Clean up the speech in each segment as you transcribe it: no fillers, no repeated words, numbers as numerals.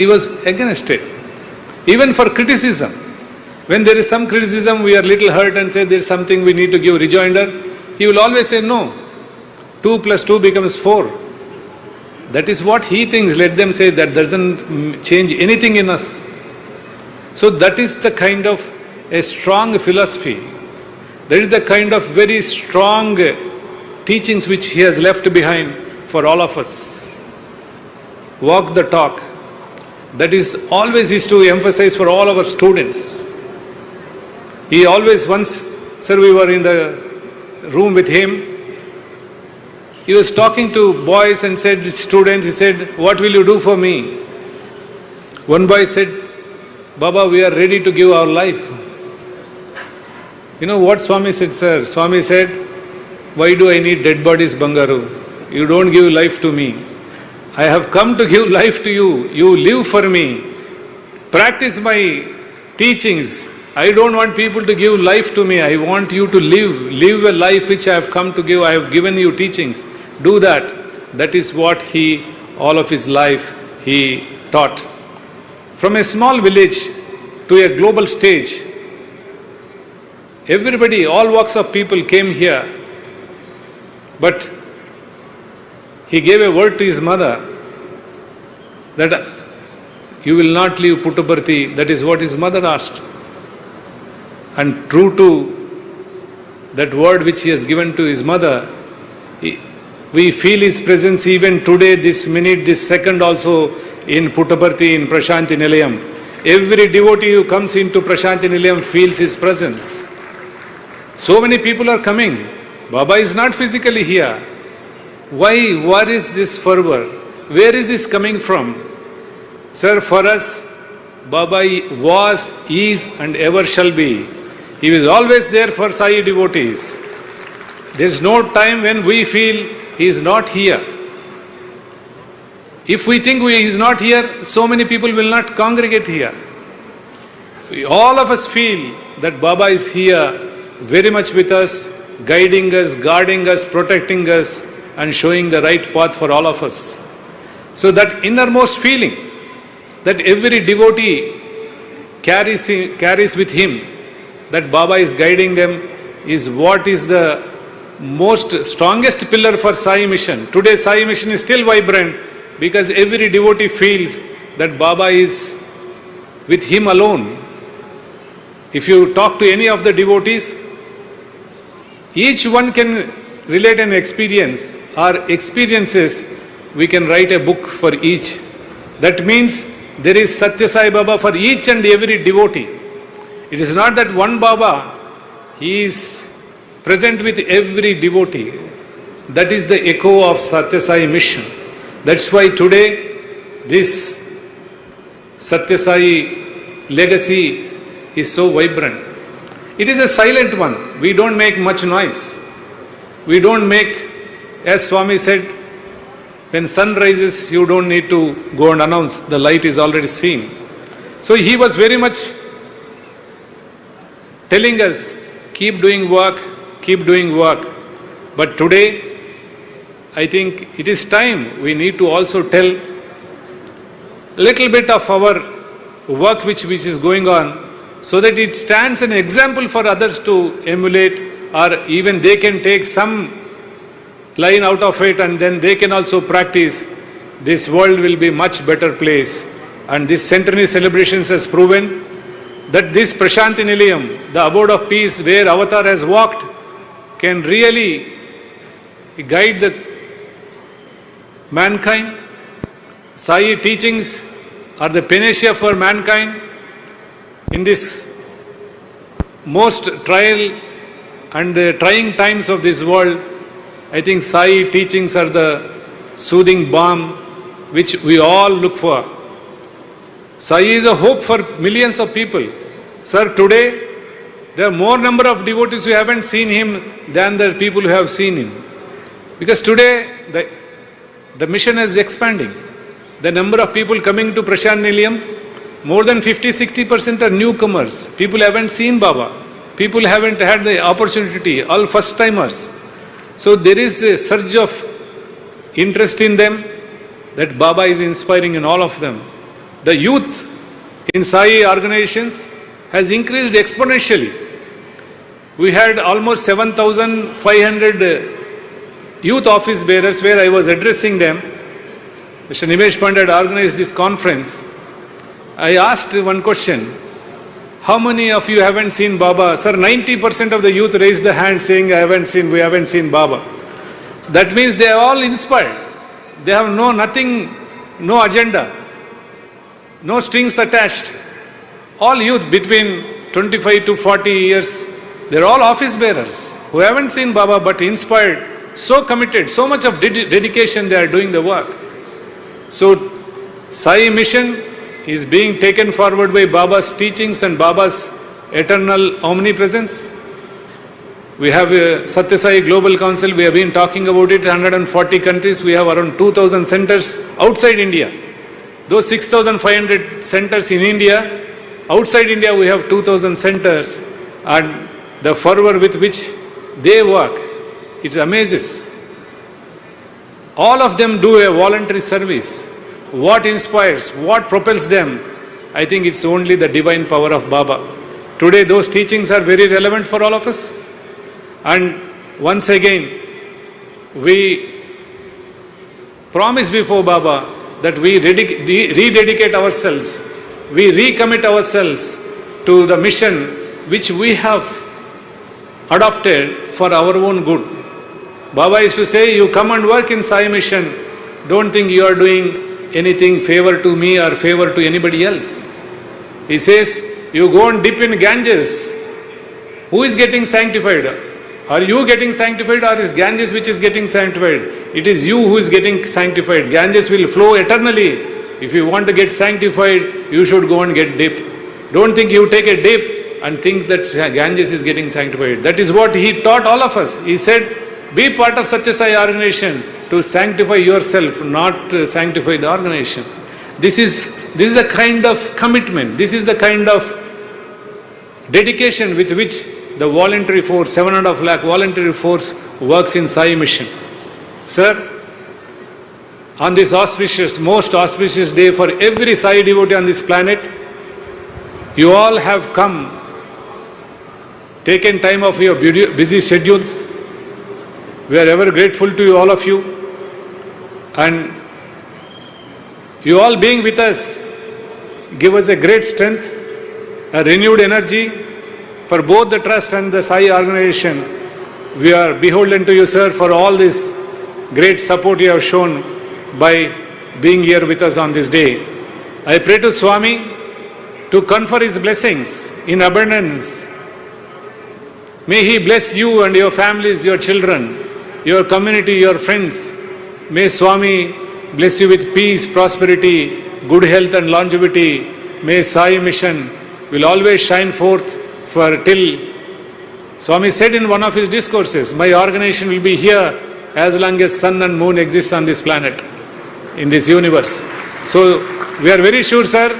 He was against it. Even for criticism. When there is some criticism, we are little hurt and say there is something we need to give rejoinder. He will always say no. 2 plus 2 becomes 4. That is what he thinks. Let them say that doesn't change anything in us. So that is the kind of a strong philosophy. That is the kind of very strong teachings which he has left behind for all of us. Walk the talk. That is always is to emphasize for all our students. He always once, sir, we were in the room with him. He was talking to boys and said, students, he said, what will you do for me? One boy said, Baba, we are ready to give our life. You know what Swami said, sir? Swami said, why do I need dead bodies, Bangaru? You don't give life to me. I have come to give life to you. You live for me. Practice my teachings. I don't want people to give life to me. I want you to live a life which I have come to give. I have given you teachings. Do that. That is what he, all of his life, he taught. From a small village to a global stage, everybody, all walks of people came here. But he gave a word to his mother that you will not leave Puttaparthi. That is what his mother asked. And true to that word which he has given to his mother, we feel his presence even today, this minute, this second also in Puttaparthi, in Prashanti Nilayam. Every devotee who comes into Prashanti Nilayam feels his presence. So many people are coming. Baba is not physically here. Why? What is this fervor? Where is this coming from? Sir, for us, Baba was, is and ever shall be. He was always there for Sai devotees. There is no time when we feel he is not here. If we think he is not here, so many people will not congregate here. All of us feel that Baba is here very much with us, guiding us, guarding us, protecting us, and showing the right path for all of us. So that innermost feeling that every devotee carries with him, that Baba is guiding them, is what is the most strongest pillar for Sai mission. Today Sai mission is still vibrant because every devotee feels that Baba is with him alone. If you talk to any of the devotees, each one can relate an experience. Our experiences, we can write a book for each. That means there is Satya Sai Baba for each and every devotee. It is not that one Baba, he is present with every devotee. That is the echo of Satya Sai mission. That's why today this Satya Sai legacy is so vibrant. It is a silent one. We don't make much noise. We don't make, as Swami said, when sun rises, you don't need to go and announce. The light is already seen. So he was very much telling us, keep doing work, keep doing work. But today, I think it is time we need to also tell a little bit of our work which is going on, so that it stands an example for others to emulate, or even they can take some line out of it and then they can also practice. This world will be much better place. And this centenary celebrations has proven that this Prashanti Nilayam, the abode of peace where Avatar has walked, can really guide the mankind. Sai teachings are the panacea for mankind. In this most trial and trying times of this world, I think Sai teachings are the soothing balm which we all look for. Sai is a hope for millions of people. Sir, today there are more number of devotees who haven't seen him than the people who have seen him. Because today the mission is expanding. The number of people coming to Prashanti Nilayam, more than 50-60% are newcomers. People haven't seen Baba. People haven't had the opportunity, all first timers. So there is a surge of interest in them that Baba is inspiring in all of them. The youth in Sai organizations has increased exponentially. We had almost 7,500 youth office bearers where I was addressing them. Mr. Nimesh Pandit had organized this conference. I asked one question. How many of you haven't seen Baba? Sir, 90% of the youth raised the hand saying, we haven't seen Baba. So that means they are all inspired. They have nothing, no agenda, no strings attached. All youth between 25 to 40 years, they're all office bearers who haven't seen Baba but inspired, so committed, so much of dedication they are doing the work. So Sai mission is being taken forward by Baba's teachings and Baba's eternal omnipresence. We have Satya Sai Global Council, we have been talking about it, 140 countries, we have around 2,000 centers outside India. Those 6,500 centers in India, outside India we have 2,000 centers, and the fervor with which they work, it amazes. All of them do a voluntary service. What inspires, what propels them? I think it's only the divine power of Baba. Today those teachings are very relevant for all of us. And once again, we promise before Baba that we rededicate ourselves, we recommit ourselves to the mission which we have adopted for our own good. Baba used to say, you come and work in Sai mission, don't think you are doing anything favor to me or favor to anybody else. He says, you go and dip in Ganges. Who is getting sanctified? Are you getting sanctified or is Ganges which is getting sanctified? It is you who is getting sanctified. Ganges will flow eternally. If you want to get sanctified, you should go and get dip. Don't think you take a dip and think that Ganges is getting sanctified. That is what he taught all of us. He said, be part of Satya Sai organization to sanctify yourself, not sanctify the organization. This is the kind of commitment, this is the kind of dedication with which the voluntary force, 7.5 lakh voluntary force works in Sai mission. Sir, on this auspicious, most auspicious day for every Sai devotee on this planet, you all have come, taken time off your busy schedules. We are ever grateful to you, all of you. And you all being with us give us a great strength, a renewed energy for both the trust and the Sai organization. We are beholden to you, sir, for all this great support you have shown by being here with us on this day. I pray to Swami to confer his blessings in abundance. May he bless you and your families, your children, your community, your friends. May Swami bless you with peace, prosperity, good health and longevity. May Sai mission will always shine forth for till. Swami said in one of his discourses, my organization will be here as long as sun and moon exist on this planet, in this universe. So we are very sure, sir,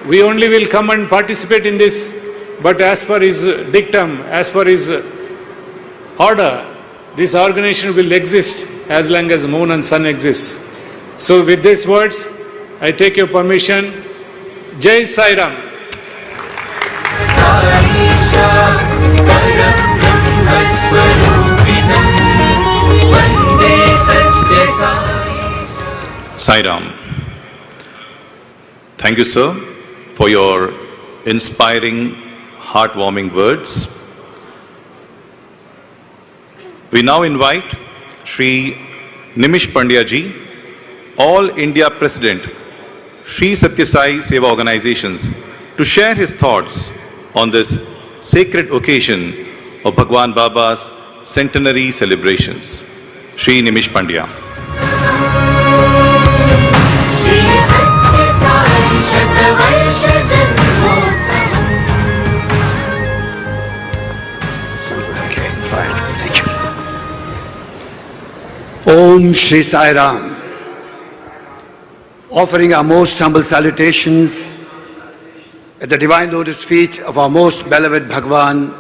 we only will come and participate in this, but as per his dictum, as per his order, this organization will exist as long as moon and sun exists. So with these words, I take your permission. Jai Sai Ram. Sai Ram. Thank you, sir, for your inspiring, heartwarming words. We now invite Shri Nimish Pandya ji, All India President, Shri Satya Sai Seva Organizations, to share his thoughts on this sacred occasion of Bhagwan Baba's Centenary celebrations. Shri Nimish Pandya. Okay, fine. Thank you. Om Shri Sai Ram. Offering our most humble salutations at the divine lotus feet of our most beloved Bhagwan,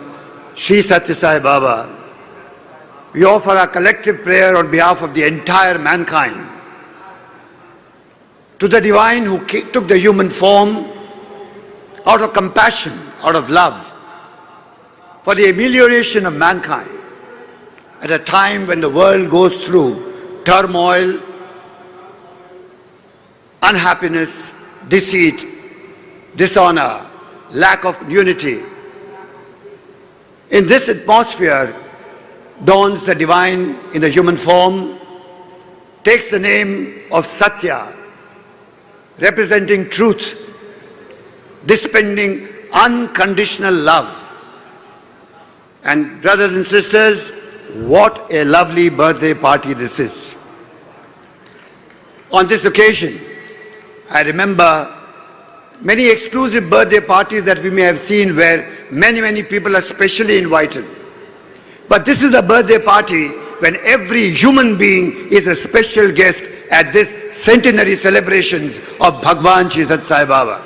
Shri Satya Sai Baba, we offer our collective prayer on behalf of the entire mankind to the divine who took the human form out of compassion, out of love, for the amelioration of mankind at a time when the world goes through turmoil, unhappiness, deceit, dishonor, lack of unity. In this atmosphere dawns the divine in the human form, takes the name of Satya, representing truth, dispensing unconditional love. And brothers and sisters, what a lovely birthday party this is. On this occasion, I remember many exclusive birthday parties that we may have seen where many people are specially invited. But this is a birthday party when every human being is a special guest at this centenary celebrations of Bhagwan Satya Sai Baba.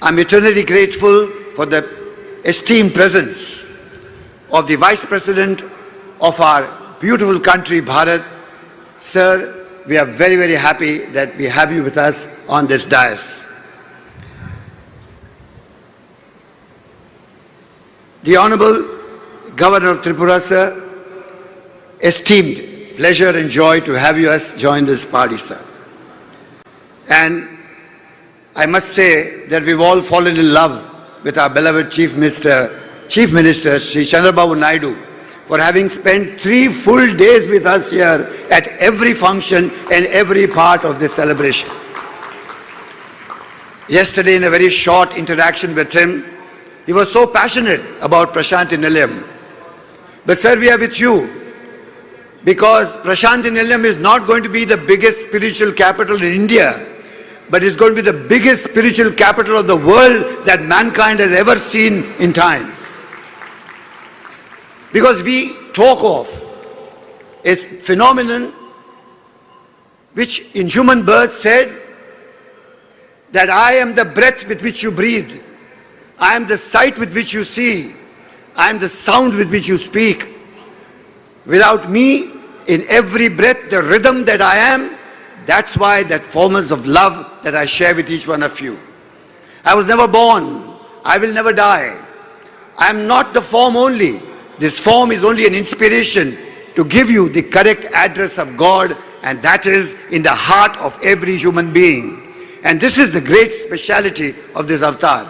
I'm eternally grateful for the esteemed presence of the Vice President of our beautiful country, Bharat. Sir, we are very happy that we have you with us on this dais. The Honorable Governor of Tripura, sir, esteemed pleasure and joy to have you us join this party, sir. And I must say that we've all fallen in love with our beloved Chief Minister, Sri Chandrababu Naidu, for having spent 3 full days with us here at every function and every part of this celebration. Yesterday, in a very short interaction with him, he was so passionate about Prashanti Nilayam. But sir, we are with you because Prashanti Nilayam is not going to be the biggest spiritual capital in India, but it's going to be the biggest spiritual capital of the world that mankind has ever seen in times. Because we talk of a phenomenon which in human birth said that I am the breath with which you breathe, I am the sight with which you see, I am the sound with which you speak. Without me, in every breath, the rhythm that I am, that's why that forms of love that I share with each one of you. I was never born, I will never die. I am not the form only. This form is only an inspiration to give you the correct address of God, and that is in the heart of every human being. And this is the great speciality of this avatar.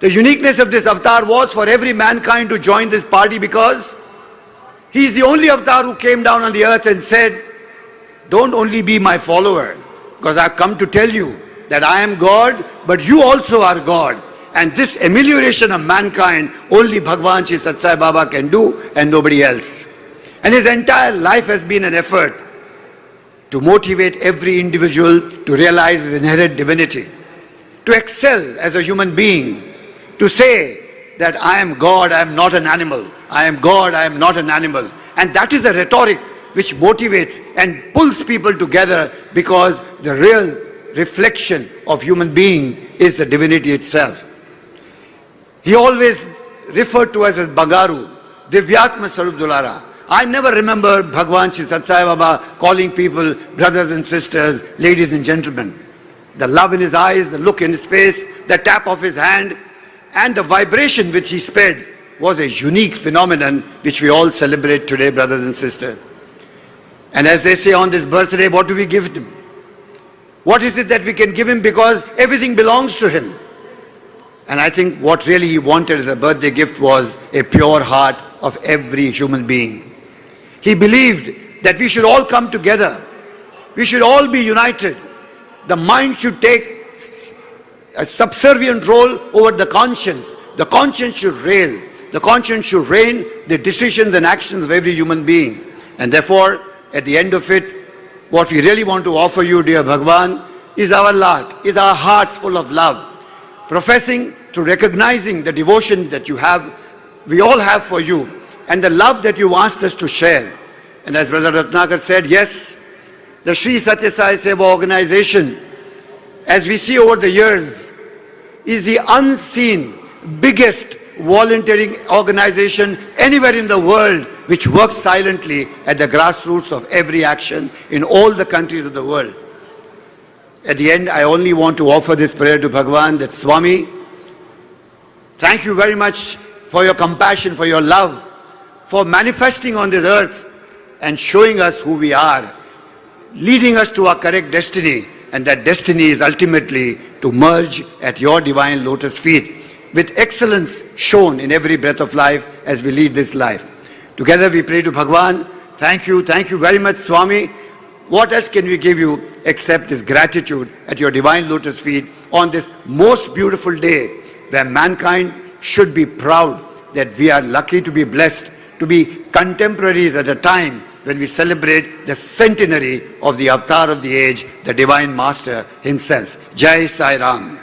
The uniqueness of this avatar was for every mankind to join this party because he is the only avatar who came down on the earth and said, don't only be my follower, because I've come to tell you that I am God, but you also are God. And this amelioration of mankind, only Bhagwan Satya Sai Baba can do and nobody else. And his entire life has been an effort to motivate every individual to realize his inherent divinity, to excel as a human being, to say that I am God, I am not an animal. I am God, I am not an animal. And that is the rhetoric which motivates and pulls people together, because the real reflection of human being is the divinity itself. He always referred to us as Bangaru, Divyatma Sarup Dulara. I never remember Bhagwan Satya Sai Baba calling people brothers and sisters, ladies and gentlemen. The love in his eyes, the look in his face, the tap of his hand, and the vibration which he spread was a unique phenomenon which we all celebrate today, brothers and sisters. And as they say on this birthday, what do we give him? What is it that we can give him, because everything belongs to him? And I think what really he wanted as a birthday gift was a pure heart of every human being. He believed that we should all come together. We should all be united. The mind should take a subservient role over the conscience. The conscience should reign. The conscience should reign the decisions and actions of every human being. And therefore, at the end of it, what we really want to offer you, dear Bhagwan, is our lot, is our hearts full of love, professing to recognizing the devotion that you have, we all have for you, and the love that you asked us to share. And as Brother Ratnakar said, yes, the Sri Satya Sai Seva organization, as we see over the years, is the unseen biggest volunteering organization anywhere in the world which works silently at the grassroots of every action in all the countries of the world. At the end, I only want to offer this prayer to Bhagwan, that Swami, thank you very much for your compassion, for your love, for manifesting on this earth and showing us who we are, leading us to our correct destiny, and that destiny is ultimately to merge at your divine lotus feet, with excellence shown in every breath of life as we lead this life. Together we pray to Bhagwan, thank you very much, Swami. What else can we give you except this gratitude at your divine lotus feet on this most beautiful day, where mankind should be proud that we are lucky to be blessed to be contemporaries at a time when we celebrate the centenary of the avatar of the age, the Divine Master himself. Jai Sai Ram.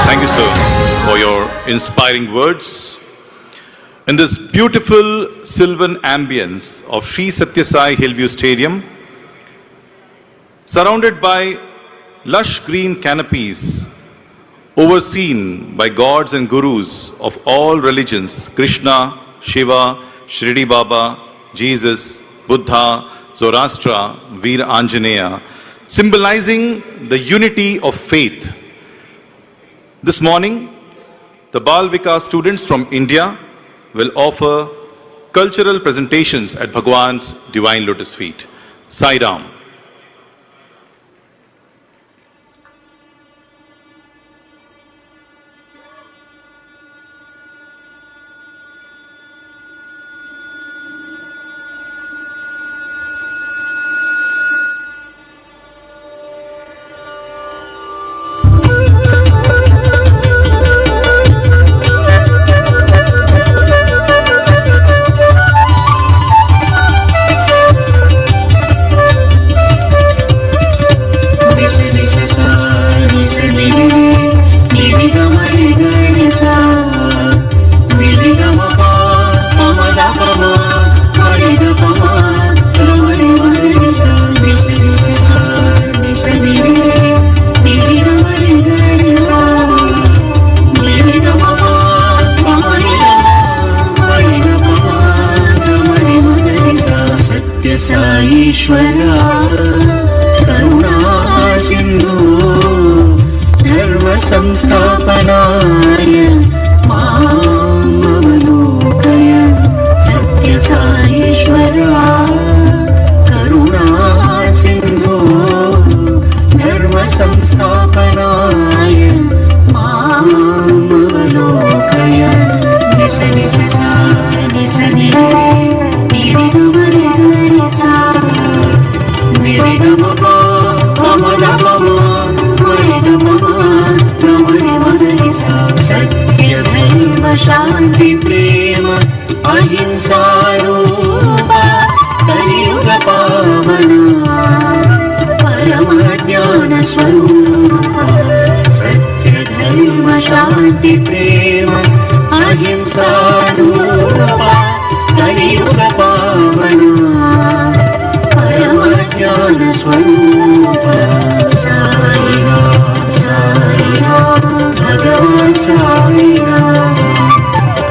Thank you, sir, for your inspiring words. In this beautiful sylvan ambience of Sri Satya Sai Hillview Stadium, surrounded by lush green canopies, overseen by gods and gurus of all religions, Krishna, Shiva, Shirdi Baba, Jesus, Buddha, Zoroastra, Veer Anjaneya, symbolizing the unity of faith. This morning, the Bal Vikas students from India will offer cultural presentations at Bhagwan's Divine Lotus Feet. Sai Ram. ईश्वरा करुणा सिंधु धर्म संस्थापनाय मामवलोकय सत्य साईश्वरा करुणा सिंधु धर्म संस्थापनाय मामवलोकय निस निस सा निस नि सत्य धर्म शांति प्रेम अहिंसा रूप कलियुग पावना परम ज्ञान स्वरूप सत्य धर्म शांति प्रेम अहिंसा रूप कलियुग पावना परम ज्ञान स्वरूप साई राम भगवान साई राम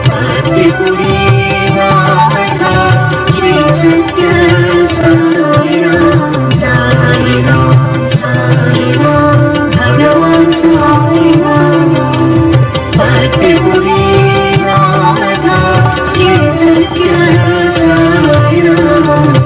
भक्तिपुरी नाथा श्री सत्य साई राम भगवान साई राम भक्तिपुरी नाथा श्री सत्य साई राम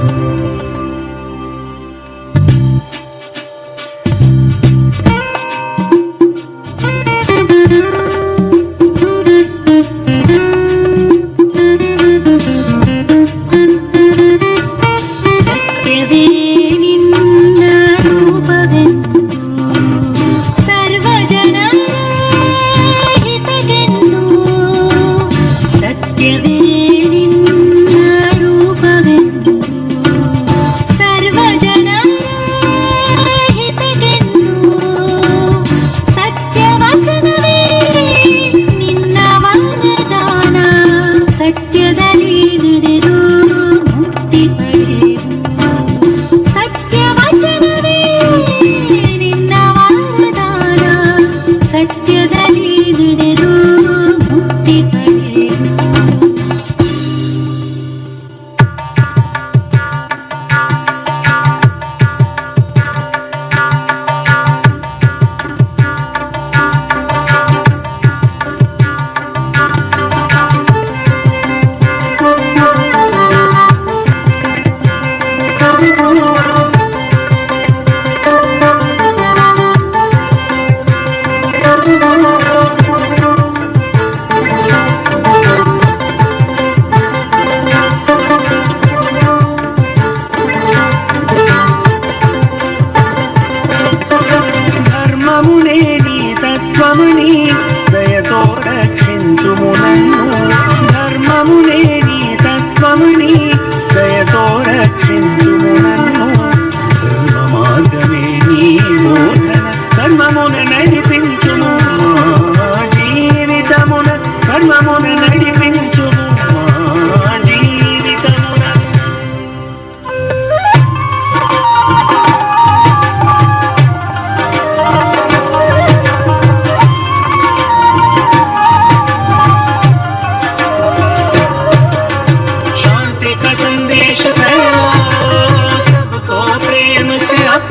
सत्यदली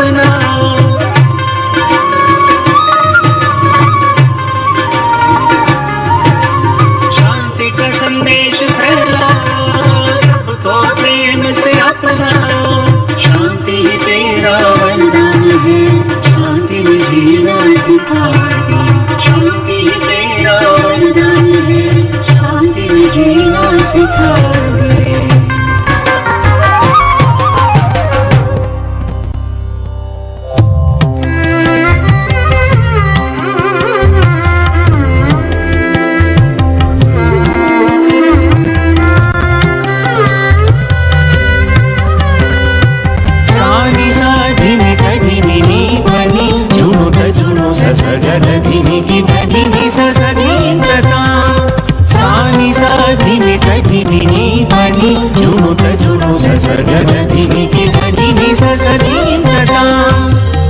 अपनाओ। शांति का संदेश फैलाओ, सबको प्रेम से अपनाओ। शांति ही तेरा वरदान है, शांति में जीना सिखा दे। शांति ही तेरा वरदान है, शांति में जीना सिखा दे।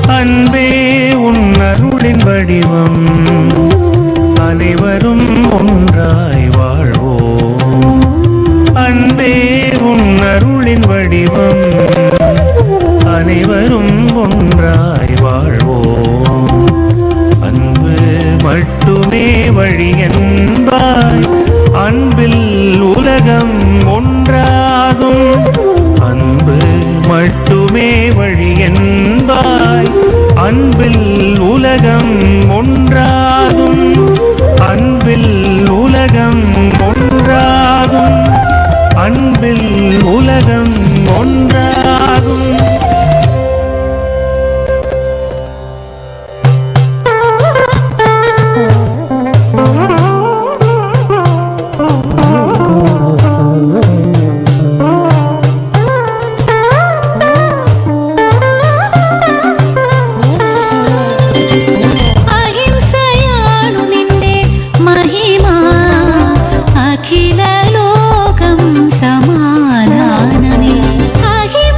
அன்பே உன்னருளின் வடிவம், அனைவரும் ஒன்றாய் வாழ்வோம். அன்பே உன்னருளின் வடிவம், அனைவரும் ஒன்றாய் வாழ்வோம். அன்பு மட்டுமே வழி என்பாய், அன்பில் உலகம் ஒன்றாகும். அன்பு மட்டுமே வழி என்பாய், அன்பில் உலகம் ஒன்றாகும். அன்பில் உலகம் ஒன்றாகும். அன்பில் உலகம் ஒன்றாகும். అఖిల లోకం సమాధానమే. అహింస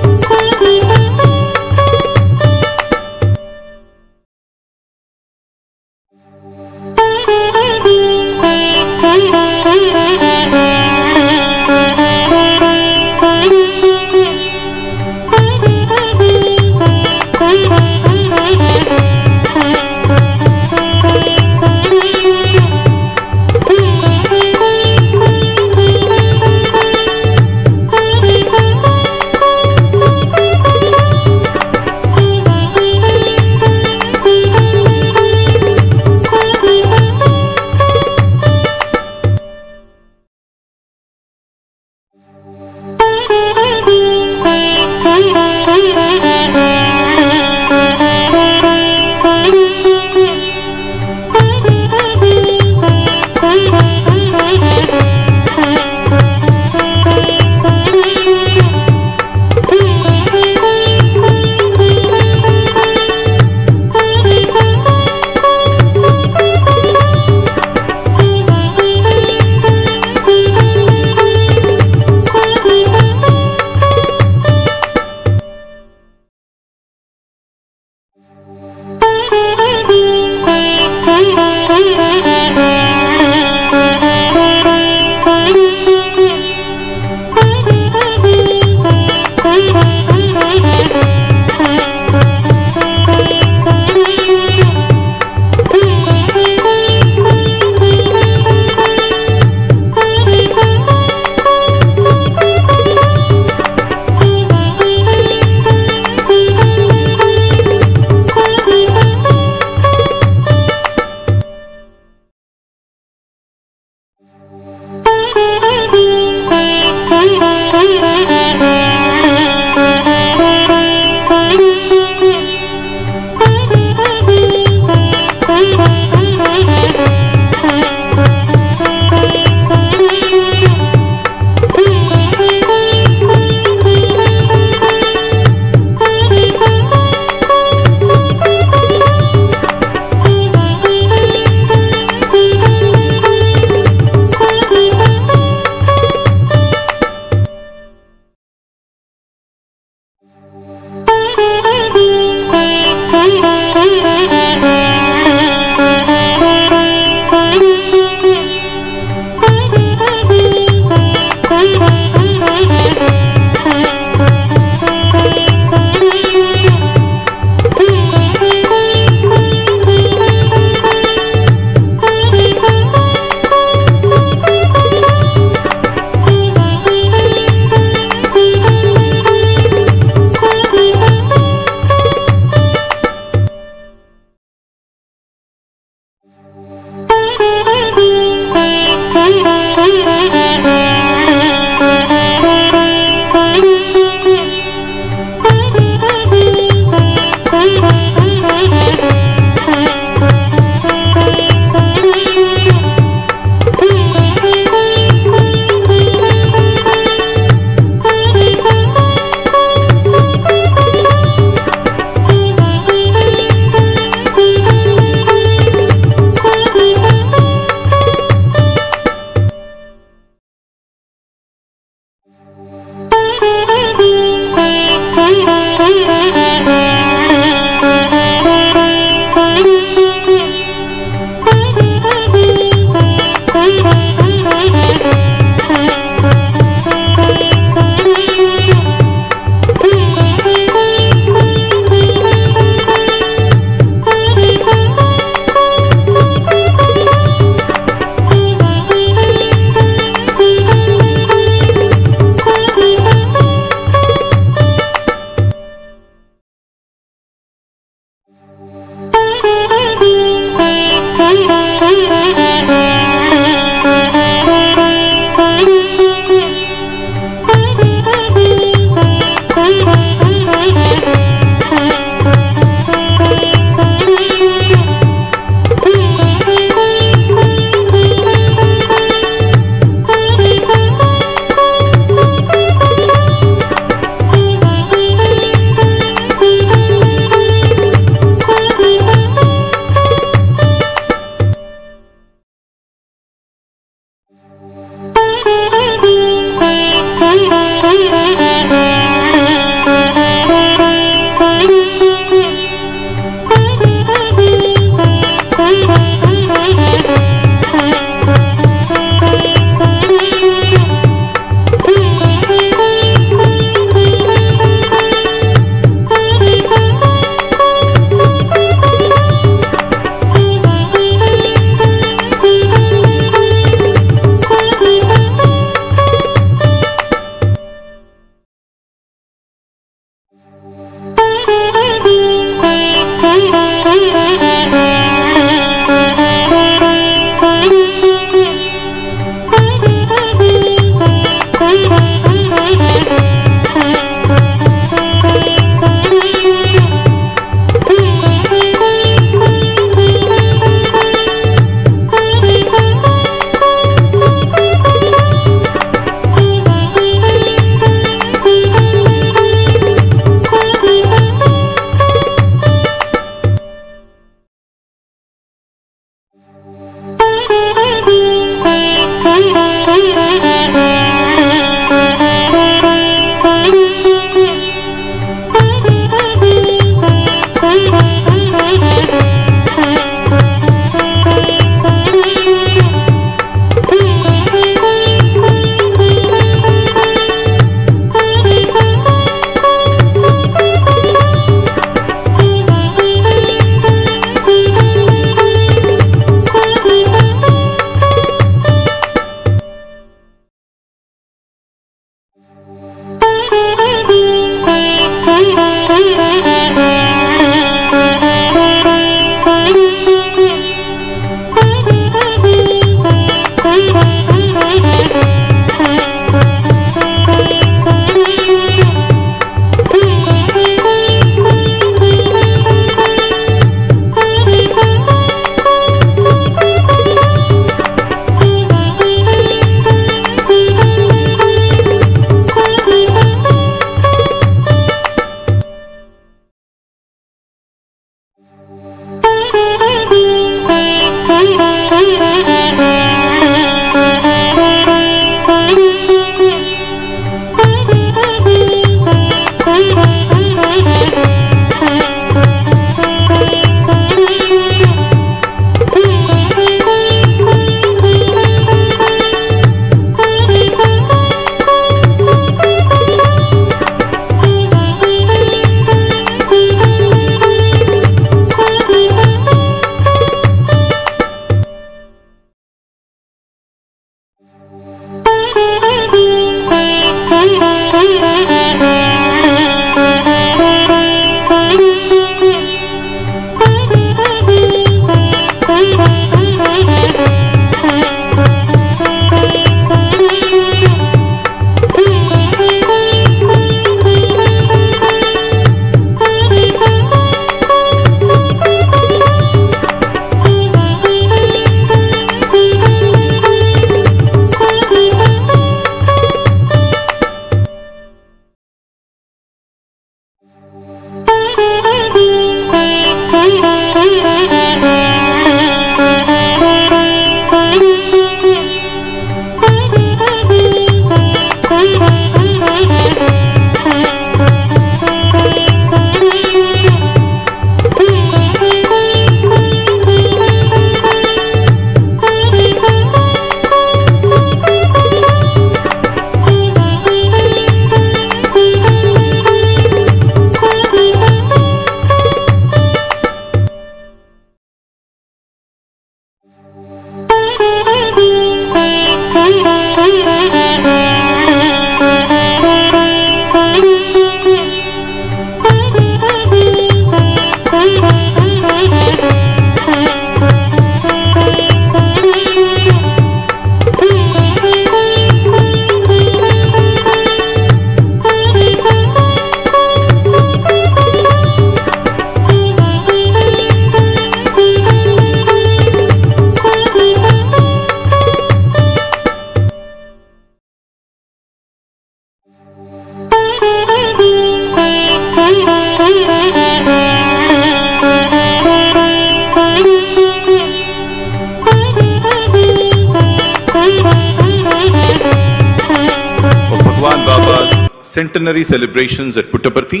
centenary celebrations at Puttaparthi,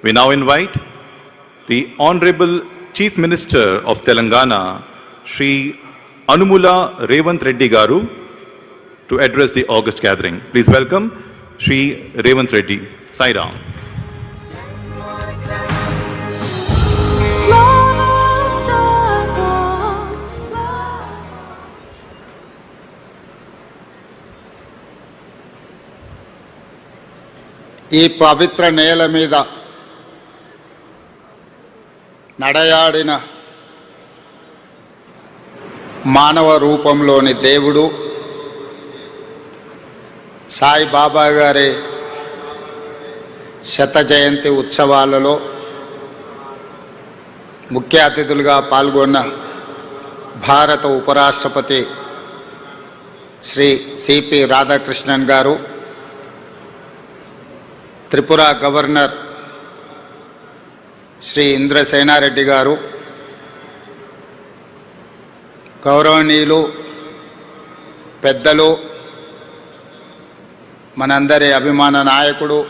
we now invite the Honorable Chief Minister of Telangana, Shri Anumula Revant Reddy Garu, to address the August gathering. Please welcome Shri Revant Reddy. Sai Ram. ఈ పవిత్ర నేల మీద నడయాడిన మానవ రూపంలోని దేవుడు సాయి బాబా గారి శత జయంతి ఉత్సవాలలో ముఖ్య అతిథులుగా పాల్గొన్న భారత ఉపరాష్ట్రపతి శ్రీ సిపి రాధాకృష్ణన్ గారు, త్రిపుర గవర్నర్ శ్రీ ఇంద్రసేనారెడ్డి గారు, గౌరవనీయులు పెద్దలు, మనందరి అభిమాన నాయకుడు,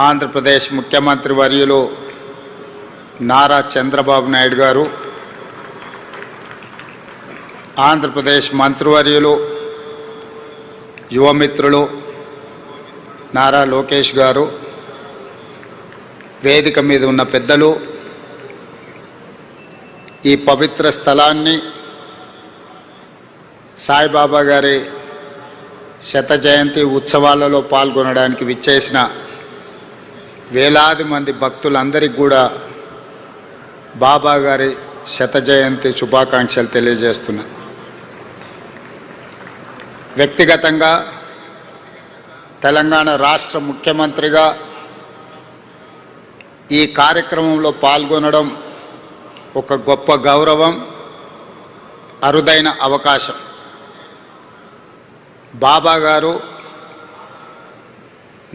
ఆంధ్రప్రదేశ్ ముఖ్యమంత్రి వర్యులు నారా చంద్రబాబు నాయుడు గారు, ఆంధ్రప్రదేశ్ మంత్రివర్యులు యువమిత్రులు నారా లోకేష్ గారు, వేదిక మీద ఉన్న పెద్దలు, ఈ పవిత్ర స్థలాన్ని సాయిబాబా గారి శత జయంతి ఉత్సవాలలో పాల్గొనడానికి విచ్చేసిన వేలాది మంది భక్తులందరికీ కూడా బాబా గారి శత జయంతి శుభాకాంక్షలు తెలియజేస్తున్నా. వ్యక్తిగతంగా తెలంగాణ రాష్ట్ర ముఖ్యమంత్రిగా ఈ కార్యక్రమంలో పాల్గొనడం ఒక గొప్ప గౌరవం, అరుదైన అవకాశం. బాబా గారు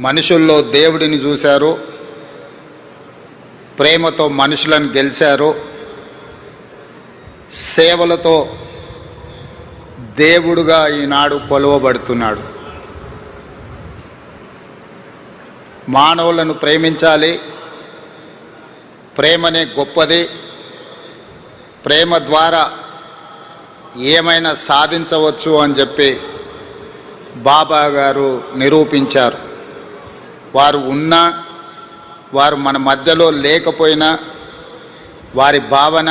మనుషుల్లో దేవుడిని చూశారు, ప్రేమతో మనుషులను గెలిచారు, సేవలతో దేవుడుగా ఈనాడు కొలువబడుతున్నాడు. మానవులను ప్రేమించాలి, ప్రేమనే గొప్పది, ప్రేమ ద్వారా ఏమైనా సాధించవచ్చు అని చెప్పి బాబా గారు నిరూపించారు. వారు ఉన్నా, వారు మన మధ్యలో లేకపోయినా, వారి భావన,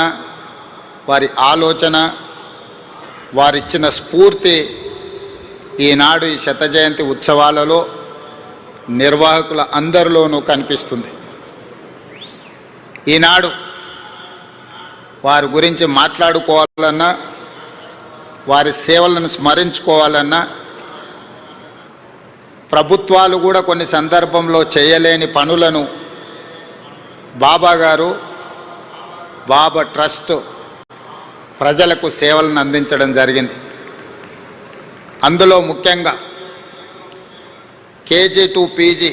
వారి ఆలోచన, వారిచ్చిన స్ఫూర్తి ఈనాడు ఈ శత జయంతి ఉత్సవాలలో నిర్వాహకుల అందరిలోనూ కనిపిస్తుంది. ఈనాడు వారి గురించి మాట్లాడుకోవాలన్నా, వారి సేవలను స్మరించుకోవాలన్నా, ప్రభుత్వాలు కూడా కొన్ని సందర్భంలో చేయలేని పనులను బాబా గారు, బాబా ట్రస్ట్ ప్రజలకు సేవలను అందించడం జరిగింది. అందులో ముఖ్యంగా కేజీ టు పీజీ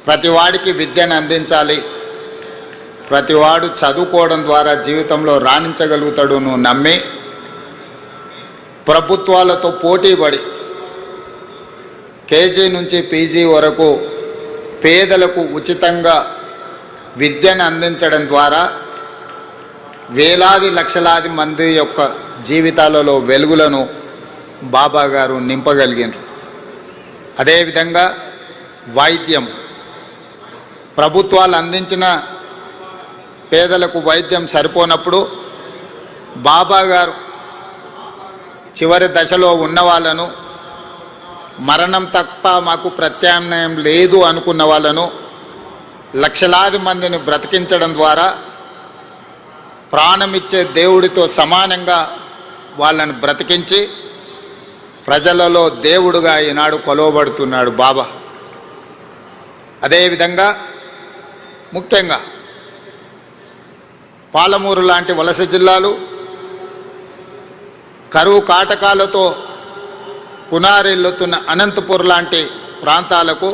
ప్రతివాడికి విద్యను అందించాలి, ప్రతివాడు చదువుకోవడం ద్వారా జీవితంలో రాణించగలుగుతాడు నమ్మి ప్రభుత్వాలతో పోటీపడి కేజీ నుంచి పీజీ వరకు పేదలకు ఉచితంగా విద్యను అందించడం ద్వారా వేలాది లక్షలాది మంది యొక్క జీవితాలలో వెలుగులను బాబా గారు నింపగలిగినారు. అదేవిధంగా వైద్యం, ప్రభుత్వాలు అందించిన పేదలకు వైద్యం సరిపోనప్పుడు బాబా గారు చివరి దశలో ఉన్న వాళ్ళను, మరణం తప్ప మాకు ప్రత్యామ్నాయం లేదు అనుకున్న వాళ్ళను లక్షలాది మందిని బ్రతికించడం ద్వారా ప్రాణమిచ్చే దేవుడితో సమానంగా వాళ్ళను బ్రతికించి ప్రజలలో దేవుడుగా ఈనాడు కొలవబడుతున్నాడు బాబా. అదేవిధంగా ముఖ్యంగా పాలమూరు లాంటి వలస జిల్లాలు కరువు కాటకాలతో పునారెల్లుతున్న అనంతపూర్ లాంటి ప్రాంతాలకు